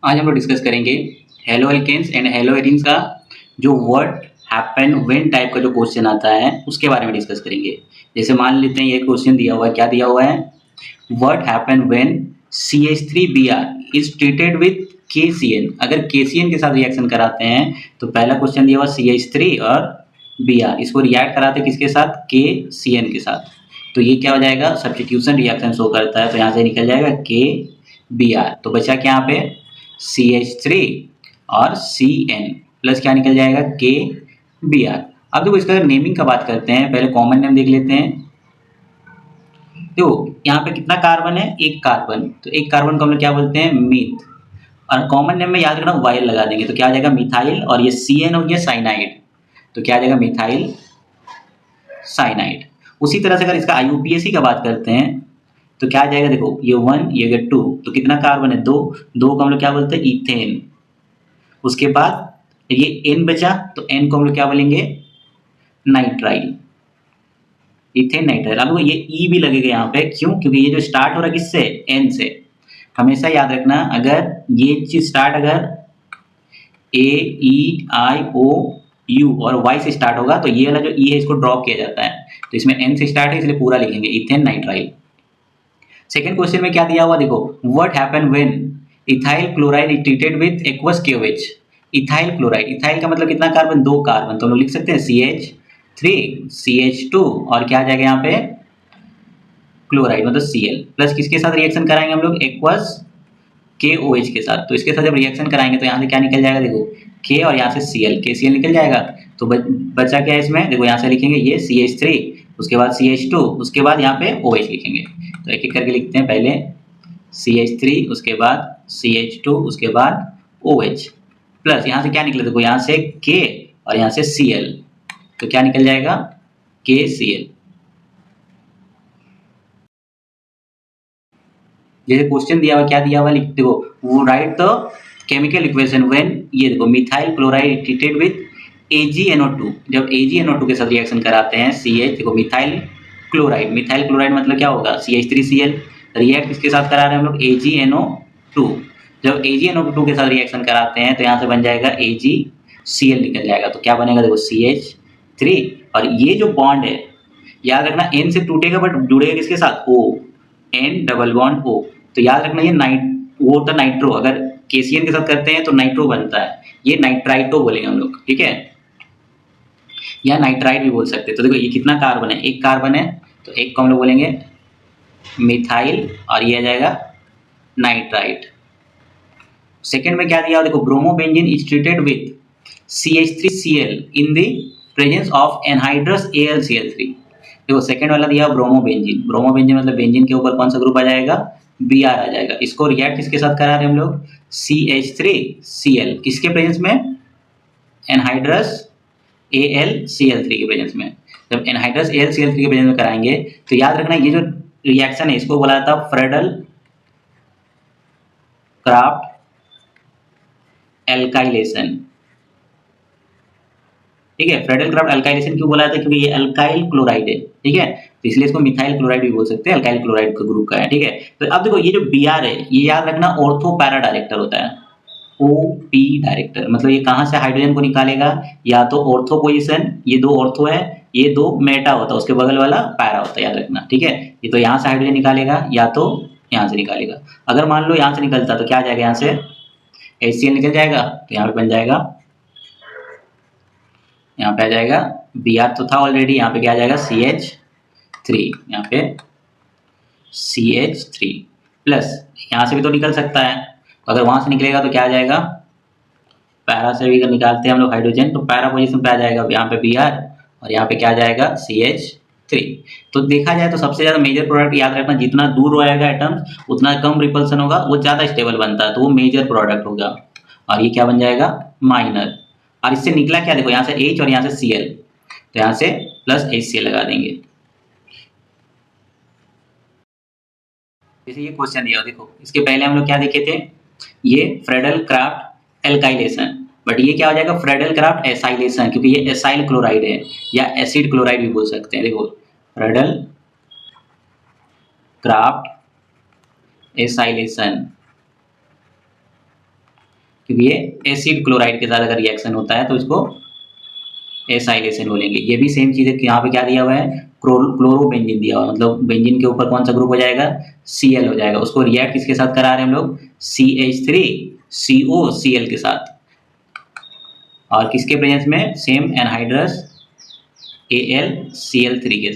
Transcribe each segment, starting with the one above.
आज हम लोग डिस्कस करेंगे halo alkanes and halo arenes का जो व्हाट हैपन व्हेन टाइप का जो क्वेश्चन आता है उसके बारे में डिस्कस करेंगे। जैसे मान लेते हैं ये क्वेश्चन दिया हुआ है, क्या दिया हुआ है, what happen when CH3Br is treated with KCN। अगर KCN के साथ रिएक्शन कराते हैं तो पहला क्वेश्चन दिया हुआ CH3 और Br, इसको रिएक्ट कराते हैं किसके साथ, KCN के साथ। तो ये क्या हो जाएगा, सब्स्टिट्यूशन रिएक्शन शो करता है, तो यहाँ से निकल जाएगा KBr। तो बचा क्या यहाँ पे CH3 और CN प्लस क्या निकल जाएगा KBr। अब देखो इसका नेमिंग का बात करते हैं, पहले कॉमन नेम देख लेते हैं। देखो यहाँ पे कितना कार्बन है, एक कार्बन, तो एक कार्बन को हम लोग क्या बोलते हैं, मीथ। और कॉमन नेम में याद रखना वाइल लगा देंगे तो क्या आ जाएगा मिथाइल, और ये CN हो गया साइनाइड, तो क्या आ जाएगा मिथाइल साइनाइड। उसी तरह से अगर इसका IUPAC का बात करते हैं तो क्या आ जाएगा, देखो ये 1 ये 2, तो कितना कार्बन है, दो, दो को हम लोग क्या बोलते हैं इथेन। उसके बाद ये N बचा तो N को हम लोग क्या बोलेंगे नाइट्राइल, इथेन नाइट्राइल। अब ये E भी लगेगा यहाँ पे, क्यों, क्योंकि ये जो स्टार्ट हो रहा है किससे, N से। हमेशा याद रखना अगर ये चीज स्टार्ट अगर AEIOU और Y से स्टार्ट होगा तो ये वाला जो E है इसको ड्रॉप किया जाता है, तो इसमें N से स्टार्ट है इसलिए पूरा लिखेंगे इथेन नाइट्राइल। सेकेंड क्वेश्चन में क्या दिया हुआ, देखो what happen when ethyl chloride is treated with aqueous KOH। Ethyl chloride, ethyl का मतलब कितना कार्बन, दो कार्बन, तो हम लोग लिख सकते हैं CH3 CH2 और क्या आ जाएगा यहाँ पे क्लोराइड मतलब Cl प्लस किसके साथ रिएक्शन कराएंगे हम लोग, एक्वस KOH के साथ। तो इसके साथ जब रिएक्शन कराएंगे तो यहाँ से क्या निकल जाएगा, देखो K और यहाँ से Cl, KCl निकल जाएगा। तो बचा क्या है इसमें, देखो यहाँ से लिखेंगे ये CH3, उसके बाद CH2, उसके बाद यहाँ पे OH लिखेंगे। तो एक एक करके लिखते हैं, पहले CH3, उसके बाद CH2, उसके बाद OH प्लस यहाँ से क्या निकले, देखो यहाँ से K और यहाँ से Cl, तो क्या निकल जाएगा KCl। जैसे क्वेश्चन दिया हुआ, क्या दिया हुआ, लिखते हो वो right the chemical equation when, ये देखो methyl chloride treated with AgNO2। जब AgNO2 के साथ रिएक्शन कराते हैं CH, देखो मिथाइल क्लोराइड, मिथाइल क्लोराइड मतलब क्या होगा CH3Cl, रिएक्ट किसके साथ करा रहे हैं हम लोग AgNO2। जब AgNO2 के साथ रिएक्शन कराते हैं तो यहाँ से बन जाएगा AgCl निकल जाएगा, तो क्या बनेगा, देखो CH3 और ये जो बॉन्ड है याद रखना N से टूटेगा बट जुड़ेगा किसके साथ, O, N double bond O। तो याद रखना ये वो होता नाइट्रो, अगर KCN के साथ करते हैं तो नाइट्रो बनता है, ये नाइट्राइटो बोलेंगे हम लोग, ठीक है, या नाइट्राइट भी बोल सकते हैं। तो देखो ये कितना कार्बन है, एक कार्बन है, तो एक को हम लोग बोलेंगे मिथाइल और ये आ जाएगा नाइट्राइट। सेकेंड में क्या दिया, देखो bromobenzene is treated with CH3Cl in the presence of anhydrous AlCl3। देखो सेकेंड वाला दिया ब्रोमोबेंजीन, ब्रोमोबेंजीन मतलब बेंजीन के ऊपर कौन सा ग्रुप आ जाएगा, Br आ जाएगा। इसको रिएक्ट किसके साथ करा रहे हैं हम लोग CH3Cl, किसके प्रेजेंस में, एनहाइड्रस AlCl3 के प्रेजेंस में। जब एनहाइड्रस AlCl3 के प्रेजेंस में कराएंगे तो याद रखना ये जो रिएक्शन है इसको बोला जाता है फ्रेडल क्राफ्ट एल्काइलेशन, ठीक है। फ्रेडल क्राफ्ट एल्काइलेशन क्यों बोला जाता है, क्योंकि ये अल्काइल क्लोराइड है, ठीक है, तो इसलिए इसको मिथाइल क्लोराइड भी बोल सकते हैं, अल्काइल क्लोराइड का ग्रुप का है, ठीक है। तो अब देखो ये जो Br है ये याद रखना ऑर्थो पैरा डायरेक्टर होता है, OP डायरेक्टर, मतलब ये कहाँ से हाइड्रोजन को निकालेगा, या तो ऑर्थो पोजिशन, ये दो ऑर्थो है, ये दो मेटा होता है, उसके बगल वाला पैरा होता है, याद रखना, ठीक है। ये तो यहाँ से हाइड्रोजन निकालेगा या तो यहाँ से निकालेगा। अगर मान लो यहाँ से निकलता तो क्या आ जाएगा, यहाँ से HCl निकल जाएगा, तो यहाँ पे बन जाएगा, यहाँ पे आ जाएगा Br तो था ऑलरेडी, यहाँ पे क्या आ जाएगा CH3, यहाँ पे CH3 प्लस यहाँ से भी तो निकल सकता है, तो अगर वहां से निकलेगा तो क्या आ जाएगा, पैरा से भी निकालते हैं हम लोग हाइड्रोजन, तो पैरा पोजीशन पे आ जाएगा यहाँ पे Br और यहाँ पे क्या आ जाएगा CH3। तो देखा जाए तो सबसे ज्यादा मेजर प्रोडक्ट याद रखना, जितना दूर रहेगा एटम्स उतना कम रिपल्सन होगा, वो ज्यादा स्टेबल बनता है, तो वो मेजर प्रोडक्ट होगा। और ये क्या बन जाएगा माइनर, और इससे निकला क्या, देखो यहाँ से H और यहाँ से Cl, तो यहाँ से प्लस HCl लगा देंगे। जैसे ये क्वेश्चन दिया, देखो इसके पहले हम लोग क्या देखे थे, ये फ्रेडल क्राफ्ट एल्काइलेशन, बट ये क्या हो जाएगा फ्रेडल क्राफ्ट एसाइलेशन, क्योंकि ये एसाइल क्लोराइड है या एसिड क्लोराइड भी बोल सकते हैं। देखो फ्रेडल क्राफ्ट एसाइलेशन, क्योंकि ये एसिड क्लोराइड के साथ अगर रिएक्शन होता है तो इसको एसाइलेशन बोलेंगे। ये भी सेम चीज़ है कि यहाँ पे क्या दिया हुआ है, क्लोरोबेंजीन दिया हुआ है, मतलब बेंजीन के ऊपर कौन सा ग्रुप हो जाएगा, Cl हो जाएगा। उसको रिएक्ट किसके साथ करा रहे हैं हम लोग, CH3COCl के साथ, और किसके प्रेजेंस में, सेम एनहाइड्रस AlCl3 के।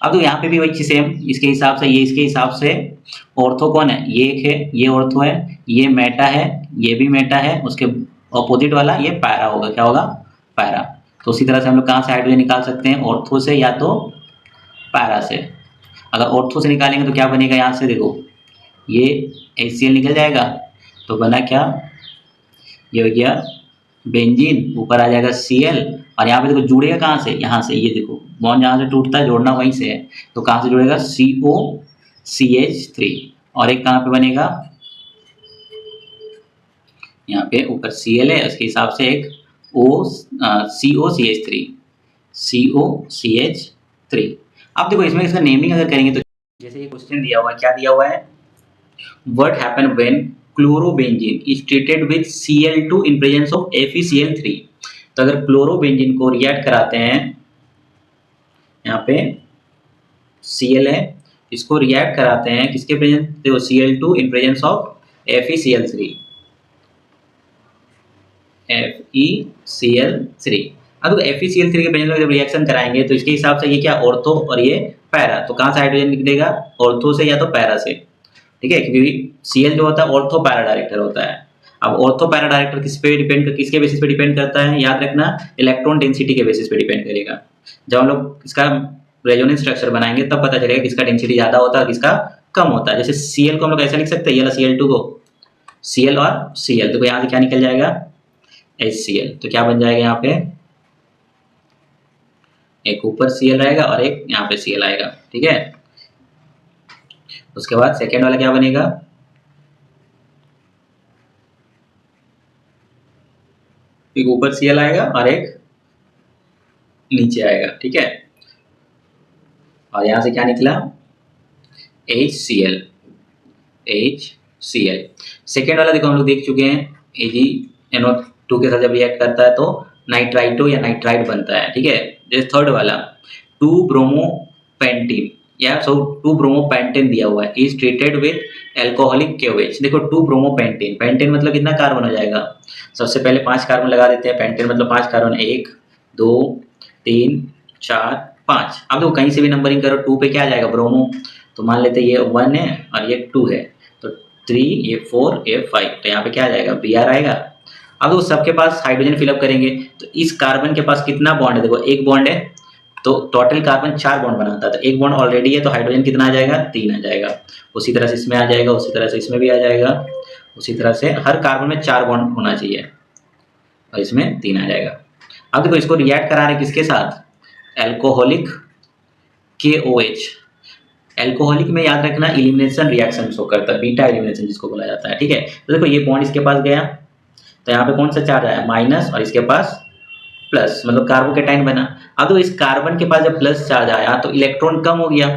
अब तो यहाँ पे भी वही चीज सेम इसके हिसाब से, ये इसके हिसाब से ऑर्थो कौन है, ये एक है, ये ऑर्थो है, ये मेटा है, ये भी मेटा है, उसके ऑपोजिट वाला ये पैरा होगा, क्या होगा, पैरा। तो उसी तरह से हम लोग कहाँ से हाइड्रोजन निकाल सकते हैं, ऑर्थो से या तो पैरा से। अगर ऑर्थो से निकालेंगे तो क्या बनेगा, यहाँ से देखो ये HCl निकल जाएगा, तो बना क्या, ये हो गया बेंजीन, ऊपर आ जाएगा Cl, और यहाँ पे देखो जुड़ेगा कहाँ से, यहाँ से, ये देखो बॉन्ड जहाँ से टूटता है जोड़ना वहीं से है, तो कहाँ से जुड़ेगा, COCH3, और एक कहाँ पे बनेगा, यहाँ पे ऊपर Cl है, उसके हिसाब से एक COCH3। अब देखो इसमें इसका नेमिंग अगर करेंगे तो जैसे ये क्वेश्चन दिया हुआ है, क्या दिया हुआ है, what happen when chlorobenzene is treated with Cl2 in presence of FeCl3। तो अगर क्लोरोबेंजीन को रिएक्ट कराते हैं, यहाँ पे Cl है, इसको रिएक्ट कराते हैं किसके प्रेजेंस, देखो Cl2 in presence of FeCl3, FeCl3। अब तो FeCl3 के प्रेजेंस में जब रिएक्शन कराएंगे तो इसके हिसाब से ये क्या, ऑर्थो और ये पैरा, तो कहाँ से हाइड्रोजन निकलेगा, ऑर्थो से या तो पैरा से, ठीक है, क्योंकि Cl जो होता है ऑर्थो पैरा डायरेक्टर होता है। अब ऑर्थो पैरा डायरेक्टर किसके बेसिस पे डिपेंड करता है, याद रखना, इलेक्ट्रॉन डेंसिटी के बेसिस पे डिपेंड करेगा। जब हम लोग इसका रेजोनेंस स्ट्रक्चर बनाएंगे तब पता चलेगा किसका डेंसिटी ज्यादा होता है और किसका कम होता है। जैसे Cl को हम लोग ऐसा लिख सकते हैं, ये वाला Cl2 को Cl और Cl, तो यहाँ से क्या निकल जाएगा, HCl, तो क्या बन जाएगा, यहाँ पे एक ऊपर Cl रहेगा और एक यहाँ पे Cl आएगा, ठीक है। उसके बाद सेकेंड वाला क्या बनेगा, एक ऊपर Cl आएगा और एक नीचे आएगा, ठीक है, और यहां से क्या निकला, HCl। सेकेंड वाला देखो हम लोग देख चुके हैं, AgNO2 के साथ जब रिएक्ट करता है तो नाइट्राइटो या नाइट्राइट बनता है, ठीक है। जैसे थर्ड वाला 2-ब्रोमोपेंटीन या 2-ब्रोमोपेंटेन दिया हुआ है, is treated with alcoholic KOH। देखो 2-ब्रोमोपेंटेन, पेंटेन मतलब कितना कार्बन हो जाएगा, सबसे पहले 5 कार्बन लगा देते हैं, पेंटेन मतलब 5 कार्बन, 1 2 3 4 5। अब देखो कहीं से भी नंबरिंग करो, 2 पे क्या आ जाएगा, ब्रोमो, तो मान लेते हैं ये 1 है और ये 2 है, तो 3, ये 4, ये 5, तो यहाँ पे क्या आ जाएगा, Br आएगा। अब वो सबके पास हाइड्रोजन फिलअप करेंगे, तो इस कार्बन के पास कितना बॉन्ड है, देखो एक बॉन्ड है, तो टोटल कार्बन 4 बॉन्ड बनाता है, तो एक बॉन्ड ऑलरेडी है, तो हाइड्रोजन कितना आ जाएगा, 3 आ जाएगा। उसी तरह से इसमें आ जाएगा, उसी तरह से इसमें भी आ जाएगा, उसी तरह से हर कार्बन में 4 बॉन्ड होना चाहिए और इसमें 3 आ जाएगा। अब देखो इसको रिएक्ट करा रहे किसके साथ, एल्कोहलिक KOH। एल्कोहलिक में याद रखना एलिमिनेशन रिएक्शन शो करता है, बीटा एलिमिनेशन जिसको बोला जाता है, ठीक है। तो देखो ये बॉन्ड इसके पास गया, तो यहाँ पे कौन सा चार्ज आया, माइनस, और इसके पास प्लस, मतलब कार्बोकेटाइन बना। अब तो इस कार्बन के पास जब प्लस चार्ज आया तो इलेक्ट्रॉन कम हो गया।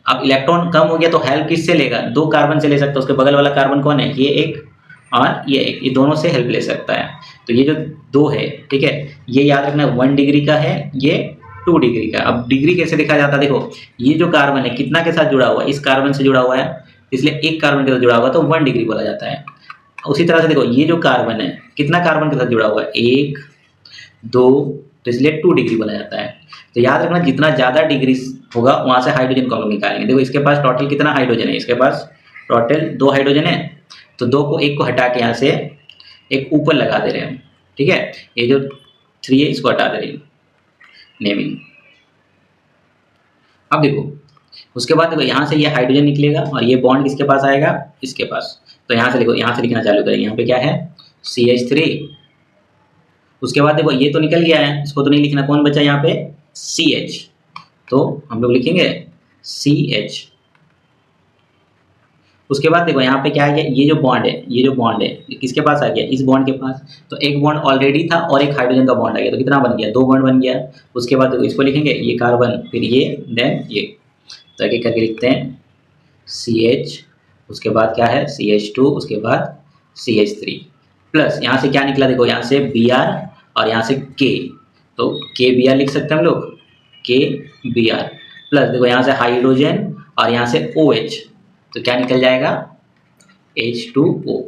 अब इलेक्ट्रॉन कम हो गया तो हेल्प किससे लेगा, 2 कार्बन से ले सकता है, उसके बगल वाला कार्बन कौन है, ये एक और ये एक, ये दोनों से हेल्प ले सकता है। तो ये जो 2 है, ठीक है, ये याद रखना 1 डिग्री का है, ये 2 डिग्री का। अब डिग्री कैसे देखा जाता है, देखो ये जो कार्बन है कितना के साथ जुड़ा हुआ है, इस कार्बन से जुड़ा हुआ है, इसलिए एक कार्बन के साथ जुड़ा हुआ, तो 1 डिग्री बोला जाता है। उसी तरह से देखो ये जो कार्बन है कितना कार्बन के साथ जुड़ा हुआ है, 1 2, तो इसलिए 2 डिग्री बोला जाता है। तो याद रखना जितना ज्यादा डिग्री होगा वहां से हाइड्रोजन को हम लोग निकालेंगे। देखो इसके पास टोटल कितना हाइड्रोजन है, इसके पास टोटल 2 हाइड्रोजन है, तो 2 को 1 को हटा के यहाँ से एक ऊपर लगा दे रहे हैं हम, ठीक है। ये जो 3 है इसको हटा दे रहे हैं, नेमिंग। अब देखो उसके बाद देखो यहाँ से ये हाइड्रोजन निकलेगा और ये बॉन्ड किसके पास आएगा, इसके पास। तो यहाँ से देखो, यहाँ से लिखना चालू करेंगे, यहाँ पे क्या है, CH3। उसके बाद देखो ये तो निकल गया है, इसको तो नहीं लिखना, कौन बचा यहाँ पे, CH, तो हम लोग लिखेंगे CH। उसके बाद देखो यहाँ पे क्या है, ये जो बॉन्ड है, ये जो बॉन्ड है ये किसके पास आ गया, इस बॉन्ड के पास, तो एक बॉन्ड ऑलरेडी था और एक हाइड्रोजन का बॉन्ड आ गया, तो कितना बन गया, 2 बॉन्ड बन गया। उसके बाद देखो इसको लिखेंगे, ये कार्बन, फिर ये, देन ये, तो एक एक करके लिखते हैं, CH, उसके बाद क्या है CH2, उसके बाद CH3, प्लस यहाँ से क्या निकला, देखो यहाँ से Br और यहाँ से K, तो KBr लिख सकते हैं हम लोग, KBr प्लस देखो यहाँ से हाइड्रोजन और यहाँ से OH, तो क्या निकल जाएगा H2O।